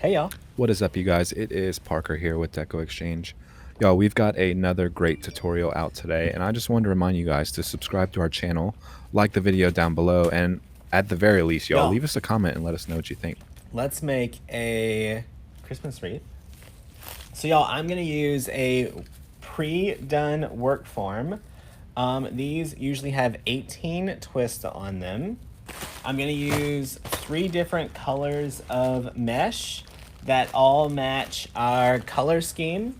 Hey y'all. What is up, you guys? It is Parker here with DecoExhange. Y'all, we've got another great tutorial out today, and I just wanted to remind you guys to subscribe to our channel, like the video down below, and at the very least, y'all, Y'all, leave us a comment and let us know what you think. let's make a Christmas wreath. So y'all, I'm gonna use a pre-done work form. These usually have 18 twists on them. I'm gonna use 3 different colors of mesh that all match our color scheme,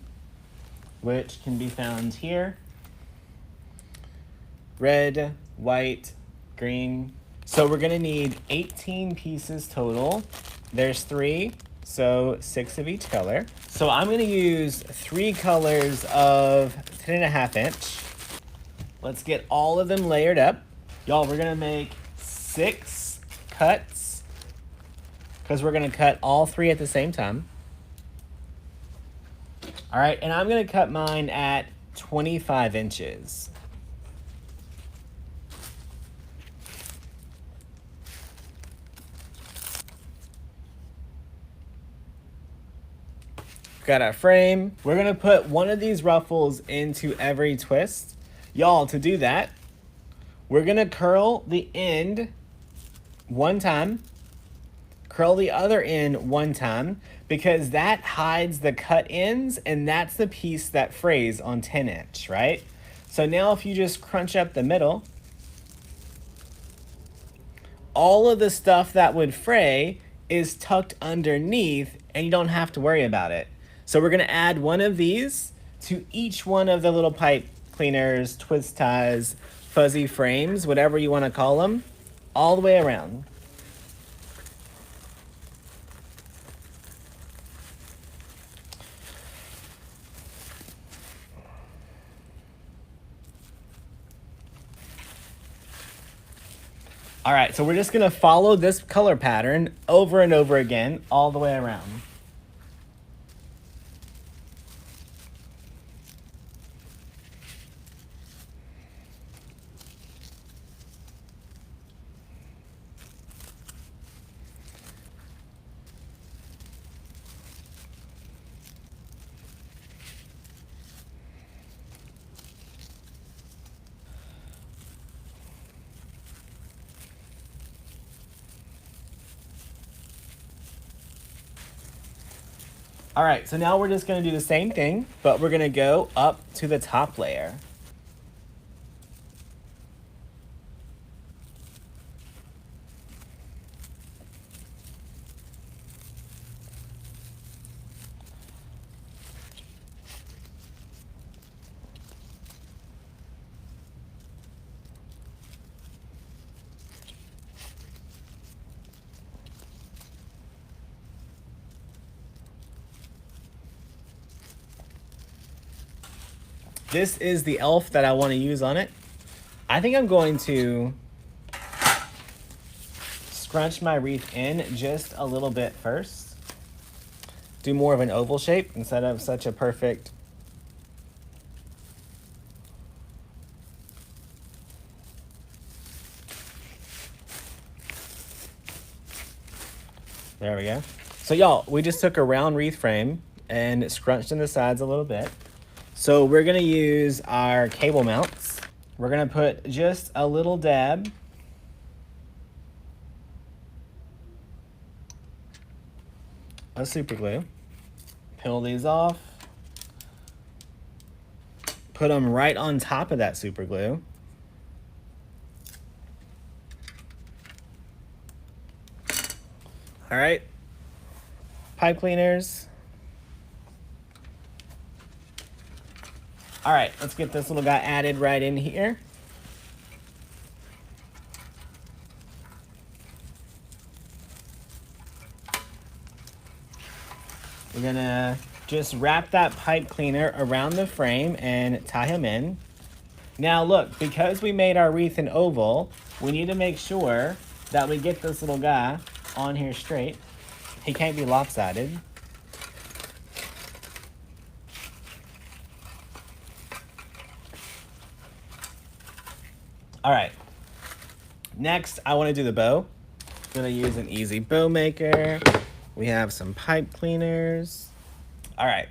which can be found here. Red, white, green. So we're gonna need 18 pieces total. There's 3, so 6 of each color. So I'm gonna use 3 colors of 10.5 inch. Let's get all of them layered up. Y'all, we're gonna make 6 cuts because we're gonna cut all 3 at the same time. All right, and I'm gonna cut mine at 25 inches. Got our frame. We're gonna put one of these ruffles into every twist. Y'all, to do that, we're gonna curl the end one time, curl the other end one time, because that hides the cut ends, and that's the piece that frays on 10 inch, right? So now if you just crunch up the middle, all of the stuff that would fray is tucked underneath, and you don't have to worry about it. So we're gonna add one of these to each one of the little pipe cleaners, twist ties, fuzzy frames, whatever you wanna call them, all the way around. All right, so we're just gonna follow this color pattern over and over again, all the way around. All right, so now we're just gonna do the same thing, but we're gonna go up to the top layer. This is the elf that I want to use on it. I think I'm going to scrunch my wreath in just a little bit first. Do more of an oval shape instead of such a perfect There we go. So y'all, we just took a round wreath frame and scrunched in the sides a little bit. So we're gonna use our cable mounts. We're gonna put just a little dab of super glue. Peel these off. Put them right on top of that super glue. All right, pipe cleaners. All right, let's get this little guy added right in here. We're gonna just wrap that pipe cleaner around the frame and tie him in. Now look, because we made our wreath an oval, we need to make sure that we get this little guy on here straight. He can't be lopsided. All right, next I wanna do the bow. I'm gonna use an easy bow maker. We have some pipe cleaners. All right.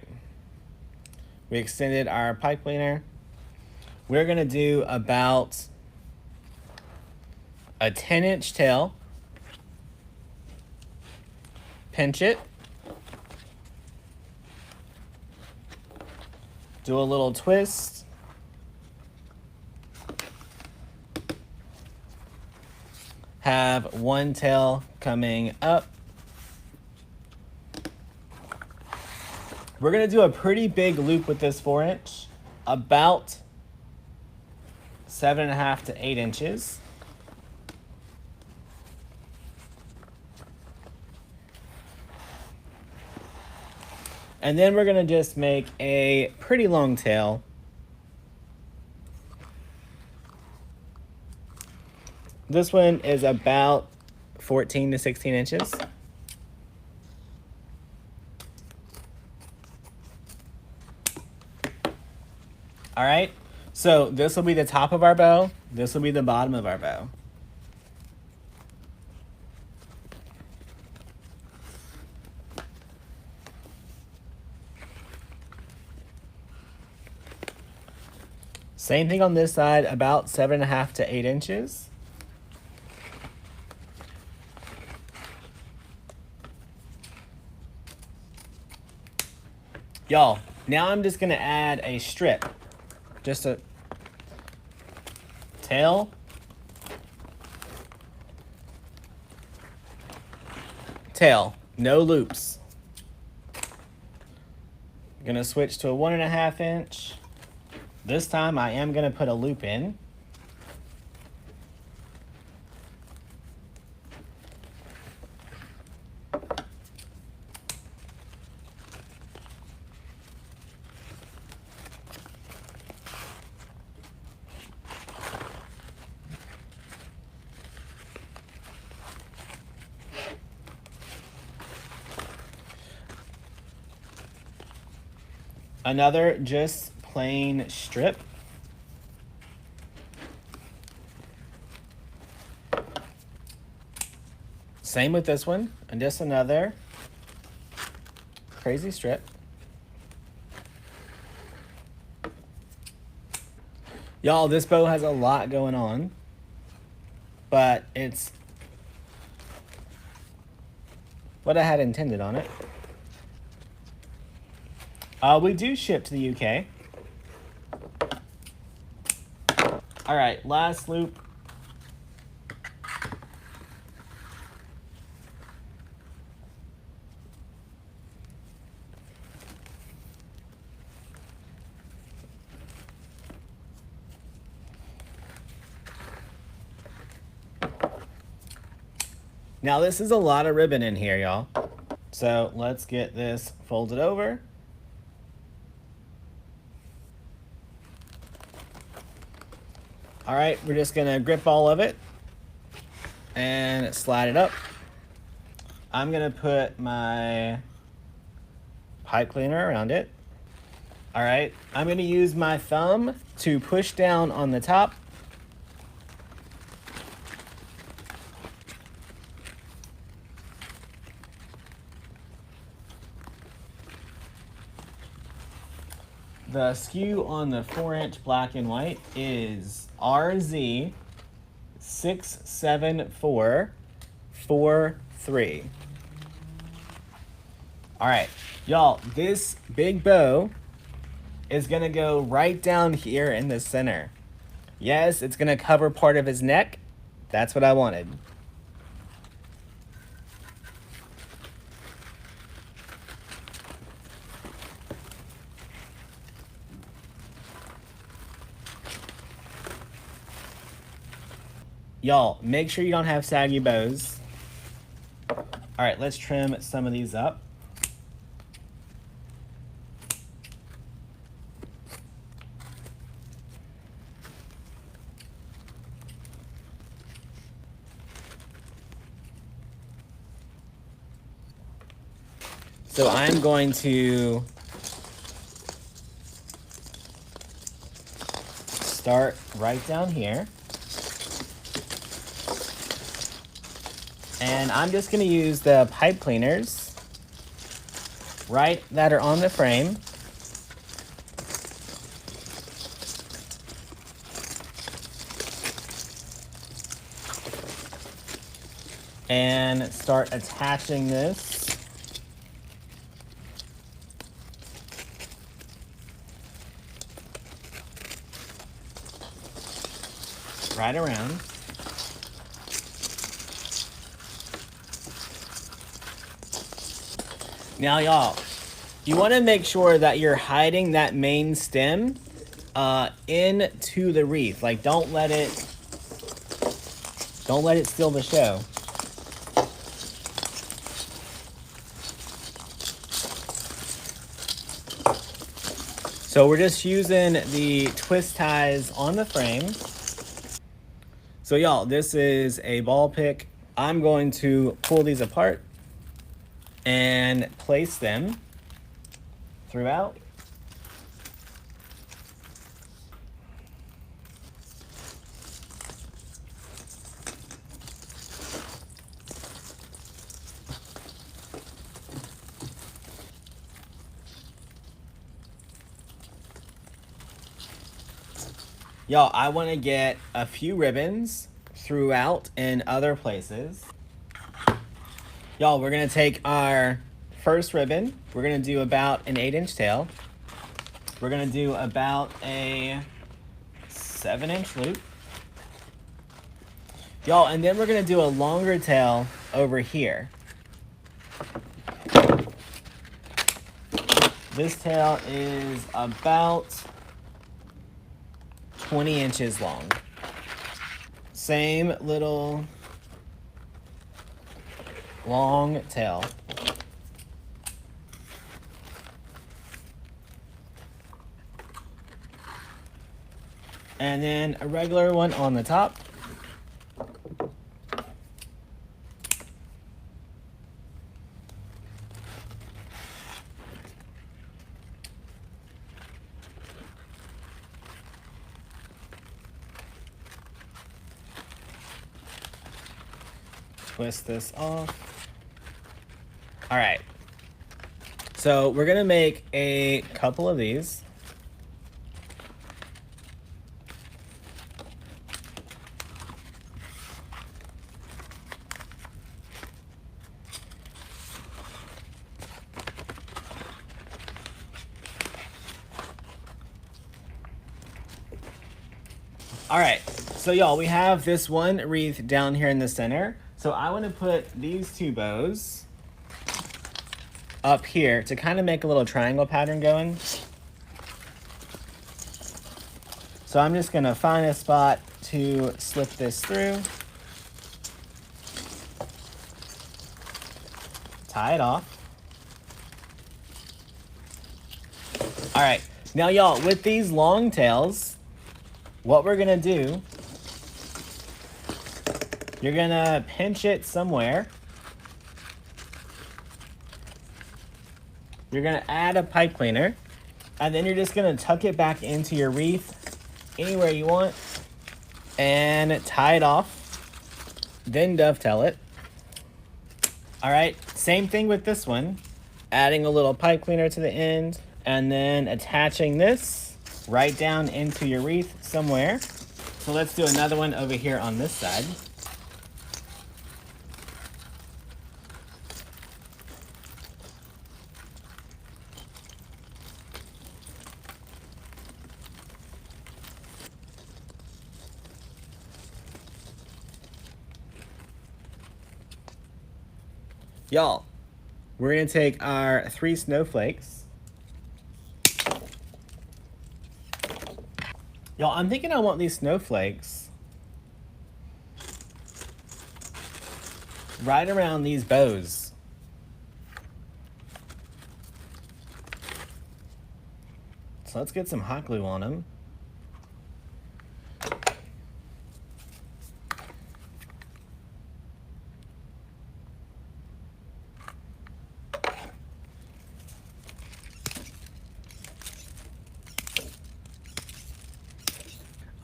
We extended our pipe cleaner. We're gonna do about a 10-inch tail. Pinch it. Do a little twist. Have one tail coming up. We're gonna do a pretty big loop with this 4-inch, about 7.5 to 8 inches. And then we're gonna just make a pretty long tail. This one is about 14 to 16 inches. All right, so this will be the top of our bow. This will be the bottom of our bow. Same thing on this side, about 7.5 to 8 inches. Y'all, now I'm just gonna add a strip. Just a tail. Tail, no loops. I'm gonna switch to a 1.5 inch. This time I am gonna put a loop in. Another just plain strip. Same with this one, and just another crazy strip. Y'all, this bow has a lot going on, but it's what I had intended on it. We do ship to the UK. All right, last loop. Now this is a lot of ribbon in here, y'all. So let's get this folded over. All right, we're just gonna grip all of it and slide it up. I'm gonna put my pipe cleaner around it. All right, I'm gonna use my thumb to push down on the top. The SKU on the 4-inch black and white is RZ67443. All right, y'all, this big bow is gonna go right down here in the center. Yes, it's gonna cover part of his neck. That's what I wanted. Y'all, make sure you don't have saggy bows. All right, let's trim some of these up. So I'm going to start right down here. And I'm just gonna use the pipe cleaners right that are on the frame. And start attaching this. Right around. Now, y'all, you want to make sure that you're hiding that main stem into the wreath. Like, don't let it steal the show. So we're just using the twist ties on the frame. So y'all, this is a ball pick. I'm going to pull these apart and place them throughout. Y'all, I want to get a few ribbons throughout in other places. Y'all, we're going to take our first ribbon. We're going to do about an 8-inch tail. We're going to do about a 7-inch loop. Y'all, and then we're going to do a longer tail over here. This tail is about 20 inches long. Same little long tail. And then a regular one on the top. Twist this off. All right. So we're gonna make a couple of these. All right, so y'all, we have this one wreath down here in the center. So I want to put these two bows up here to kind of make a little triangle pattern going. So I'm just gonna find a spot to slip this through. Tie it off. All right, now y'all, with these long tails, what we're gonna do, you're gonna pinch it somewhere. You're gonna add a pipe cleaner, and then you're just gonna tuck it back into your wreath anywhere you want and tie it off, then dovetail it. All right, same thing with this one. Adding a little pipe cleaner to the end and then attaching this right down into your wreath somewhere. So let's do another one over here on this side. Y'all, we're gonna take our 3 snowflakes. Y'all, I'm thinking I want these snowflakes right around these bows. So let's get some hot glue on them.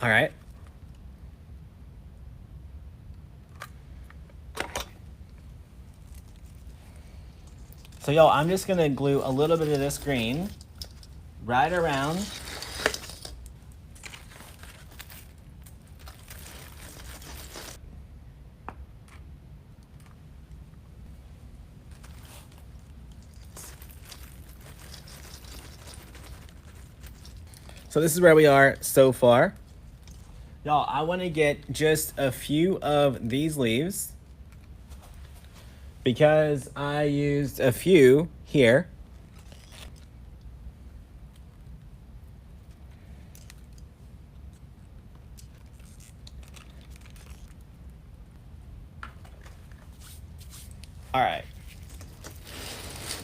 All right. So y'all, I'm just gonna glue a little bit of this green right around. So this is where we are so far. Y'all, I want to get just a few of these leaves because I used a few here. All right.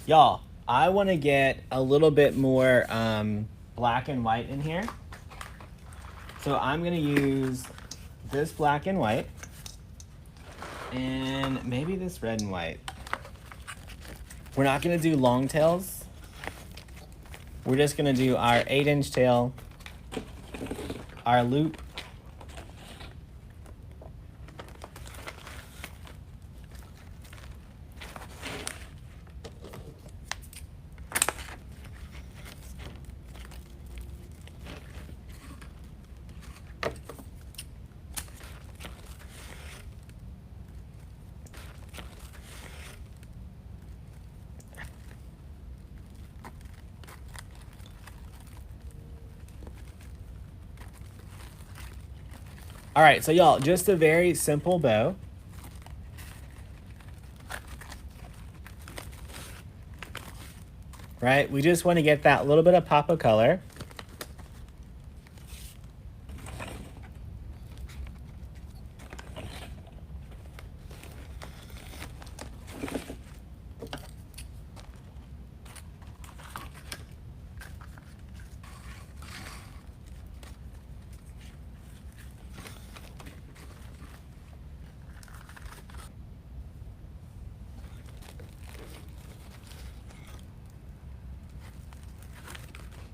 Y'all, I want to get a little bit more black and white in here. So I'm going to use this black and white and maybe this red and white. We're not going to do long tails. We're just going to do our 8-inch tail, our loop, all right, so y'all, just a very simple bow. Right, we just want to get that little bit of pop of color.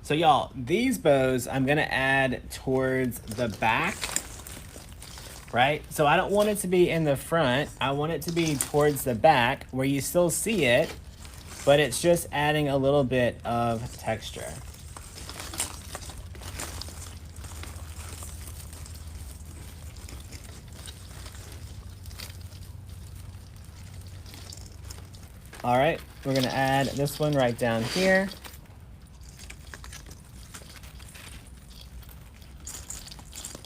So y'all, these bows I'm gonna add towards the back, right? So I don't want it to be in the front. I want it to be towards the back where you still see it, but it's just adding a little bit of texture. All right, we're gonna add this one right down here.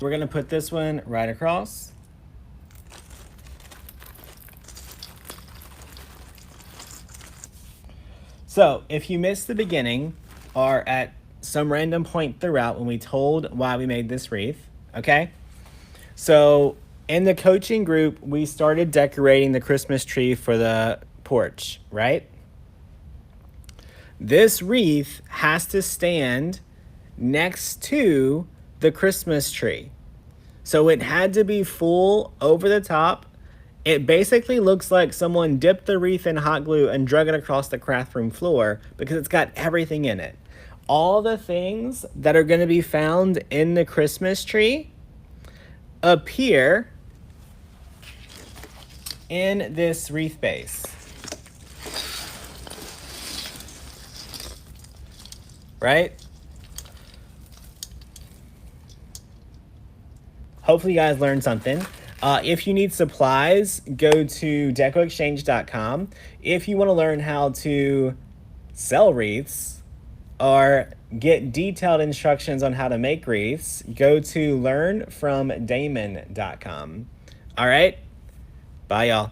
We're gonna put this one right across. So if you missed the beginning or at some random point throughout when we told why we made this wreath, okay? So in the coaching group, we started decorating the Christmas tree for the porch, right? This wreath has to stand next to the Christmas tree. So it had to be full over the top. It basically looks like someone dipped the wreath in hot glue and drug it across the craft room floor because it's got everything in it. All the things that are going to be found in the Christmas tree appear in this wreath base. Right? Hopefully you guys learned something. If you need supplies, go to DecoExhange.com. If you want to learn how to sell wreaths or get detailed instructions on how to make wreaths, go to learnfromdamon.com. All right? Bye, y'all.